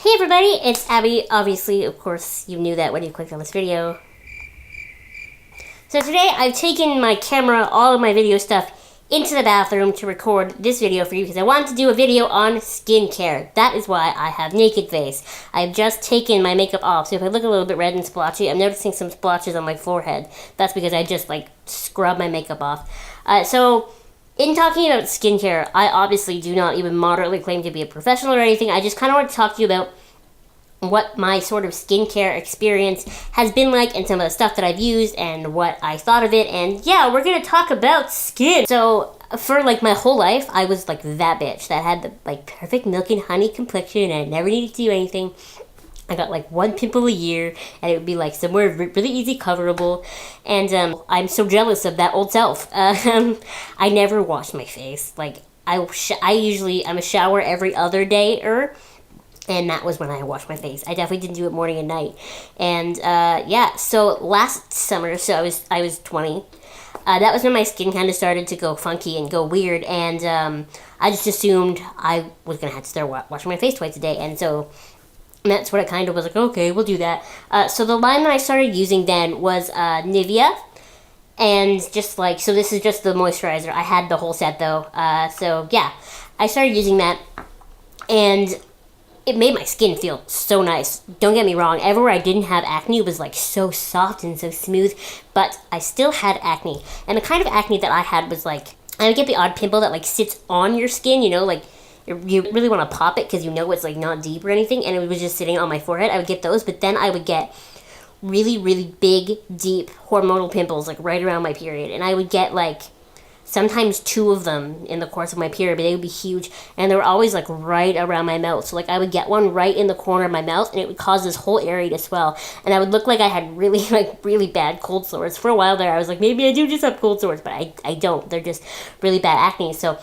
Hey everybody, it's Abby. Obviously, of course, you knew that when you clicked on this video. So today, I've taken my camera, all of my video stuff, into the bathroom to record this video for you because I wanted to do a video on skincare. That is why I have naked face. I've just taken my makeup off, so if I look a little bit red and splotchy, I'm noticing some splotches on my forehead. That's because I just, scrubbed my makeup off. In talking about skincare, I obviously do not even moderately claim to be a professional or anything. I just kind of want to talk to you about what my sort of skincare experience has been like and some of the stuff that I've used and what I thought of it. And yeah, we're going to talk about skin. So for my whole life, I was that bitch that had the perfect milk and honey complexion and I never needed to do anything. I got one pimple a year, and it would be somewhere really easy coverable, and I'm so jealous of that old self. I never wash my face. I'm a shower every other day, and that was when I washed my face. I definitely didn't do it morning and night, and yeah. So last summer, so I was 20. That was when my skin kind of started to go funky and go weird, and I just assumed I was gonna have to start washing my face twice a day, and so. And that's what I kind of was okay, we'll do that. So the line that I started using then was Nivea. And just so this is just the moisturizer. I had the whole set though. So yeah, I started using that. And it made my skin feel so nice. Don't get me wrong, everywhere I didn't have acne was so soft and so smooth. But I still had acne. And the kind of acne that I had was I would get the odd pimple that sits on your skin, you know, you really want to pop it because you know it's not deep or anything, and it was just sitting on my forehead. I would get those, but then I would get really, really big, deep hormonal pimples right around my period, and I would get sometimes 2 of them in the course of my period, but they would be huge, and they were always right around my mouth. So I would get one right in the corner of my mouth, and it would cause this whole area to swell, and I would look like I had really really bad cold sores. For a while there, I was maybe I do just have cold sores, but I don't. They're just really bad acne. So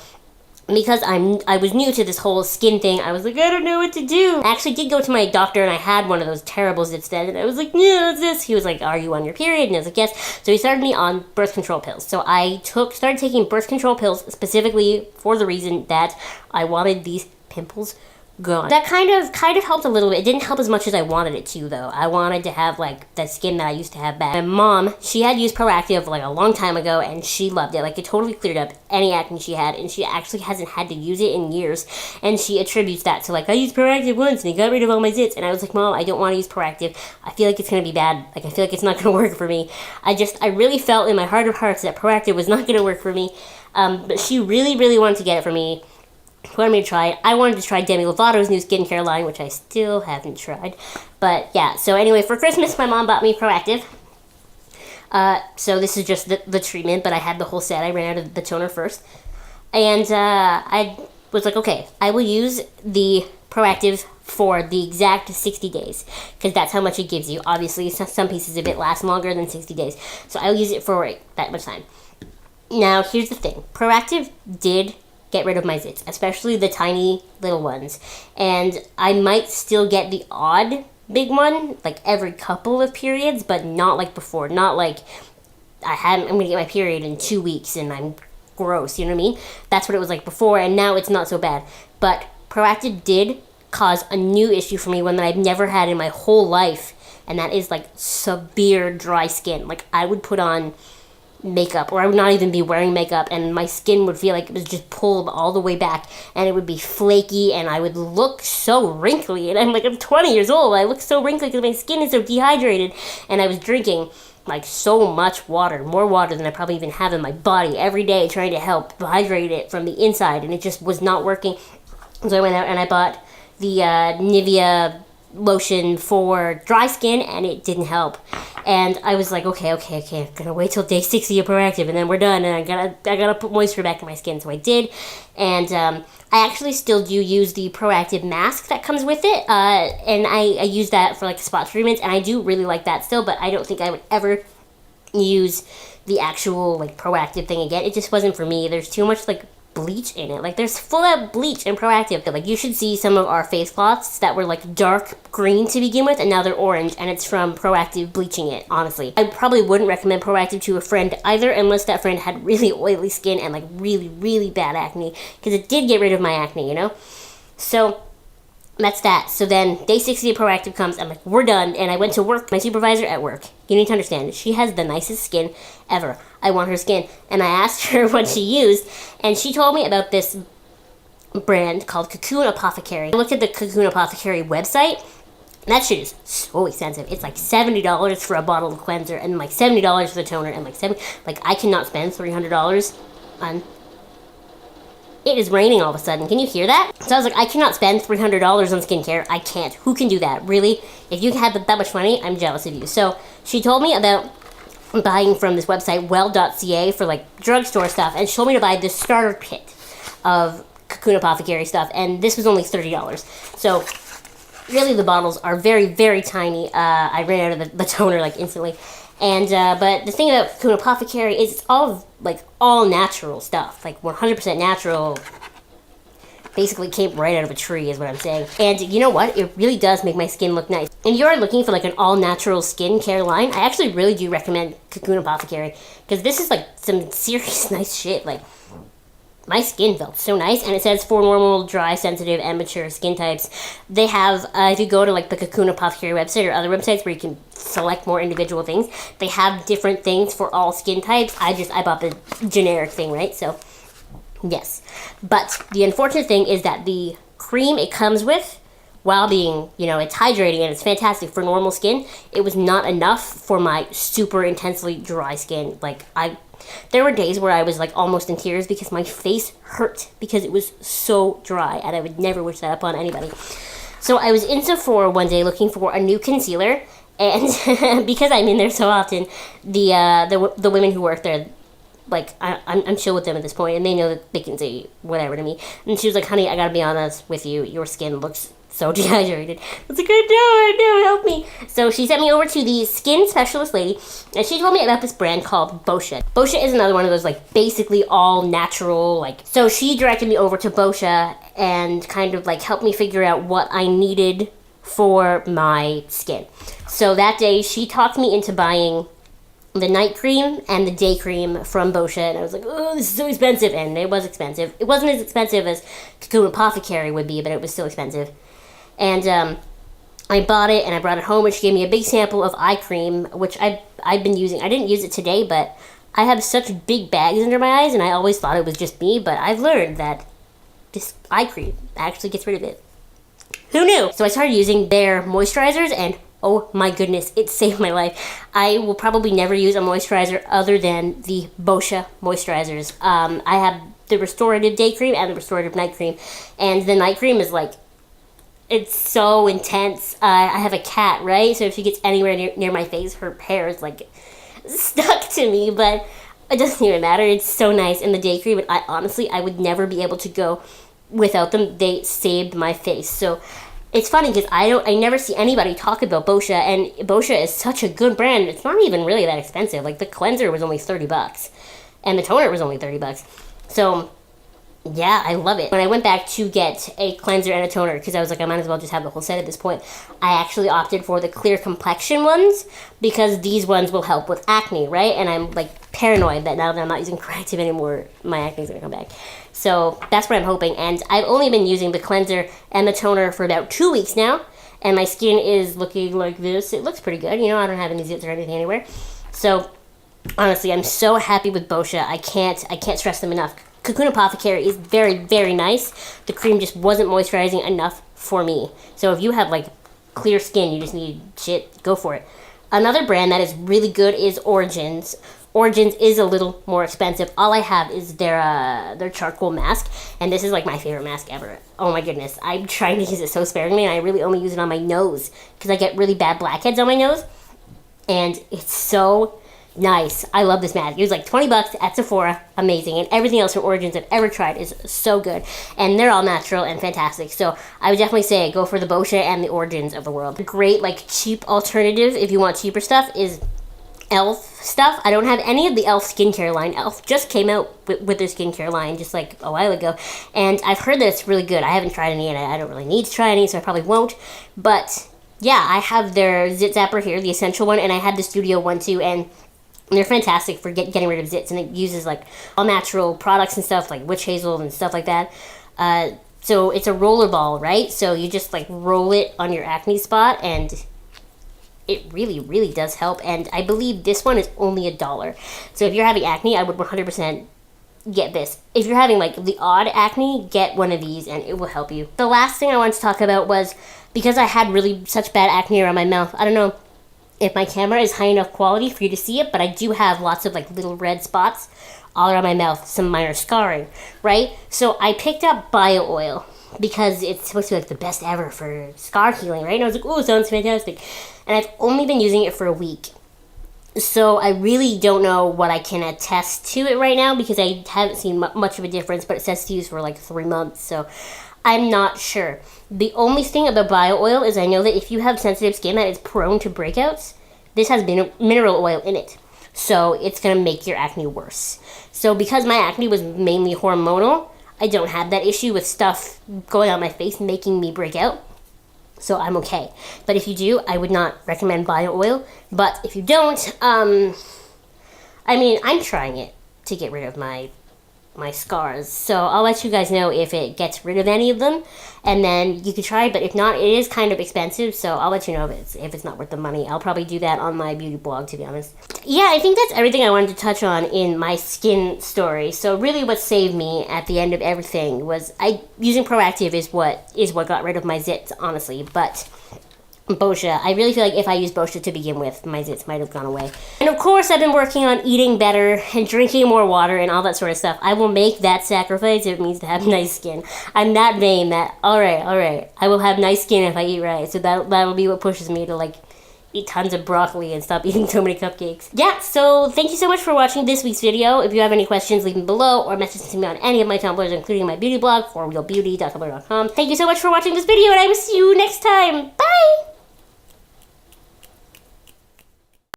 because I was new to this whole skin thing, I was I don't know what to do. I actually did go to my doctor, and I had one of those terrible ZitCity, and I was yeah, what's this? He was are you on your period? And I was yes. So he started me on birth control pills. So I started taking birth control pills specifically for the reason that I wanted these pimples gone. That kind of helped a little bit. It didn't help as much as I wanted it to, though. I wanted to have the skin that I used to have back. My mom, she had used Proactiv a long time ago, and she loved it. It totally cleared up any acne she had, and she actually hasn't had to use it in years. And she attributes that to I used Proactiv once and it got rid of all my zits. And I was Mom, I don't want to use Proactiv. I feel it's gonna be bad. I feel it's not gonna work for me. I really felt in my heart of hearts that Proactiv was not gonna work for me. But she really, really wanted to get it for me. Wanted me to try it. I wanted to try Demi Lovato's new skincare line, which I still haven't tried. But yeah, so anyway, for Christmas, my mom bought me Proactiv. So this is just the treatment, but I had the whole set. I ran out of the toner first. And I was okay, I will use the Proactiv for the exact 60 days. Because that's how much it gives you. Obviously, some pieces of it last longer than 60 days. So I'll use it for that much time. Now, here's the thing. Proactiv did get rid of my zits, especially the tiny little ones. And I might still get the odd big one, every couple of periods, but not before. Not I'm gonna get my period in 2 weeks and I'm gross, you know what I mean? That's what it was before, and now it's not so bad. But Proactiv did cause a new issue for me, one that I've never had in my whole life, and that is severe dry skin. I would put on makeup, or I would not even be wearing makeup, and my skin would feel it was just pulled all the way back, and it would be flaky, and I would look so wrinkly, and I'm 20 years old, I look so wrinkly because my skin is so dehydrated, and I was drinking so much water, more water than I probably even have in my body every day, trying to help hydrate it from the inside, and it just was not working. So I went out and I bought the Nivea lotion for dry skin, and it didn't help. And I was okay, I'm gonna wait till day 60 of Proactiv, and then we're done, and I gotta put moisture back in my skin. So I did, and I actually still do use the Proactiv mask that comes with it, and I use that for spot treatments, and I do really like that still, but I don't think I would ever use the actual Proactiv thing again. It just wasn't for me. There's too much bleach in it. There's full of bleach and Proactiv. You should see some of our face cloths that were dark green to begin with, and now they're orange, and it's from Proactiv bleaching it, honestly. I probably wouldn't recommend Proactiv to a friend either, unless that friend had really oily skin and really, really bad acne, because it did get rid of my acne, you know? So that's that. So then day 60 of Proactiv comes. I'm like, we're done. And I went to work. My supervisor at work, you need to understand, she has the nicest skin ever. I want her skin. And I asked her what she used, and she told me about this brand called Cocoon Apothecary. I looked at the Cocoon Apothecary website. That shit is so expensive. It's like $70 for a bottle of cleanser, and like $70 for the toner, and like I cannot spend $300 on. It is raining all of a sudden. Can you hear that? So I was like, I cannot spend $300 on skincare. I can't. Who can do that? Really? If you have that much money, I'm jealous of you. So she told me about buying from this website, well.ca, for like drugstore stuff, and she told me to buy this starter kit of Cocoon Apothecary stuff, and this was only $30. So really the bottles are very, very tiny. I ran out of the toner like instantly. And but the thing about Cocoon Apothecary is it's all natural stuff, like 100% natural. Basically came right out of a tree is what I'm saying. And you know what? It really does make my skin look nice. If you're looking for like an all-natural skincare line, I actually really do recommend Cocoon Apothecary, because this is like some serious nice shit. Like, my skin felt so nice, and it says for normal, dry, sensitive, and mature skin types. They have, if you go to like the Cocoon Apothecary website or other websites where you can select more individual things, they have different things for all skin types. I bought the generic thing, right? So, yes. But the unfortunate thing is that the cream it comes with, while being, it's hydrating and it's fantastic for normal skin, it was not enough for my super intensely dry skin. Like, there were days where I was like almost in tears because my face hurt because it was so dry, and I would never wish that upon anybody. So I was in Sephora one day looking for a new concealer, and because I'm in there so often, the women who work there, like, I'm chill with them at this point, and they know that they can say whatever to me. And she was like, honey, I gotta be honest with you, your skin looks so dehydrated. I was like, I know, help me. So she sent me over to the skin specialist lady, and she told me about this brand called Boscia. Boscia is another one of those, like, basically all natural, like, so she directed me over to Boscia and kind of, like, helped me figure out what I needed for my skin. So that day, she talked me into buying the night cream and the day cream from Boscia, and I was like, oh, this is so expensive, and it was expensive. It wasn't as expensive as Cocoon Apothecary would be, but it was still expensive. And I bought it, and I brought it home, and she gave me a big sample of eye cream, which I've been using. I didn't use it today, but I have such big bags under my eyes, and I always thought it was just me, but I've learned that this eye cream actually gets rid of it. Who knew? So I started using their moisturizers, and oh my goodness, it saved my life. I will probably never use a moisturizer other than the Boscia moisturizers. I have the restorative day cream and the restorative night cream, and the night cream is like, it's so intense. I have a cat, right? So if she gets anywhere near my face, her hair is like stuck to me, but it doesn't even matter. It's so nice. And the day cream, and I would never be able to go without them. They saved my face. So it's funny because I never see anybody talk about Boscia, and Boscia is such a good brand. It's not even really that expensive. Like, the cleanser was only $30, and the toner was only $30. So yeah, I love it. When I went back to get a cleanser and a toner, because I was like, I might as well just have the whole set at this point, I actually opted for the clear complexion ones, because these ones will help with acne, right? And I'm like paranoid that now that I'm not using Proactiv anymore, my acne is going to come back. So that's what I'm hoping. And I've only been using the cleanser and the toner for about 2 weeks now, and my skin is looking like this. It looks pretty good. I don't have any zits or anything anywhere. So honestly, I'm so happy with Boscia. I can't stress them enough. Cocoon Apothecary is very, very nice. The cream just wasn't moisturizing enough for me. So if you have like clear skin, you just need shit, go for it. Another brand that is really good is Origins. Origins is a little more expensive. All I have is their charcoal mask, and this is like my favorite mask ever. Oh my goodness, I'm trying to use it so sparingly, and I really only use it on my nose because I get really bad blackheads on my nose, and it's so nice. I love this mask. It was like $20 at Sephora. Amazing. And everything else from Origins I've ever tried is so good. And they're all natural and fantastic. So I would definitely say go for the Boscia and the Origins of the world. A great, like, cheap alternative if you want cheaper stuff is e.l.f. stuff. I don't have any of the e.l.f. skincare line. e.l.f. just came out with their skincare line just like a while ago. And I've heard that it's really good. I haven't tried any, and I don't really need to try any, so I probably won't. But yeah, I have their Zit Zapper here, the essential one, and I had the studio one too, and they're fantastic for getting rid of zits, and it uses like all natural products and stuff like witch hazel and stuff like that. So it's a roller ball, right? So you just like roll it on your acne spot, and it really, really does help. And I believe this one is only $1. So if you're having acne, I would 100% get this. If you're having like the odd acne, get one of these and it will help you. The last thing I wanted to talk about was, because I had really such bad acne around my mouth, I don't know if my camera is high enough quality for you to see it, but I do have lots of like little red spots all around my mouth, some minor scarring, right? So I picked up bio oil because it's supposed to be like the best ever for scar healing, right? And I was like, oh, sounds fantastic. And I've only been using it for a week. So I really don't know what I can attest to it right now, because I haven't seen much of a difference, but it says to use for like 3 months, so I'm not sure. The only thing about bio oil is I know that if you have sensitive skin that is prone to breakouts, this has mineral oil in it. So it's going to make your acne worse. So because my acne was mainly hormonal, I don't have that issue with stuff going on my face making me break out. So I'm okay. But if you do, I would not recommend bio oil. But if you don't, I mean, I'm trying it to get rid of my scars. So I'll let you guys know if it gets rid of any of them, and then you can try it. But if not, it is kind of expensive, so I'll let you know if it's not worth the money. I'll probably do that on my beauty blog, to be honest. Yeah, I think that's everything I wanted to touch on in my skin story. So really what saved me at the end of everything was using Proactiv is what got rid of my zits, honestly. But Boscia, I really feel like if I used Boscia to begin with, my zits might have gone away. And of course, I've been working on eating better and drinking more water and all that sort of stuff. I will make that sacrifice if it means to have nice skin. I'm that vain that, all right, I will have nice skin if I eat right. So that'll be what pushes me to like eat tons of broccoli and stop eating so many cupcakes. Yeah, so thank you so much for watching this week's video. If you have any questions, leave them below or message to me on any of my Tumblrs, including my beauty blog, forrealbeauty.tumblr.com. Thank you so much for watching this video, and I will see you next time. Bye!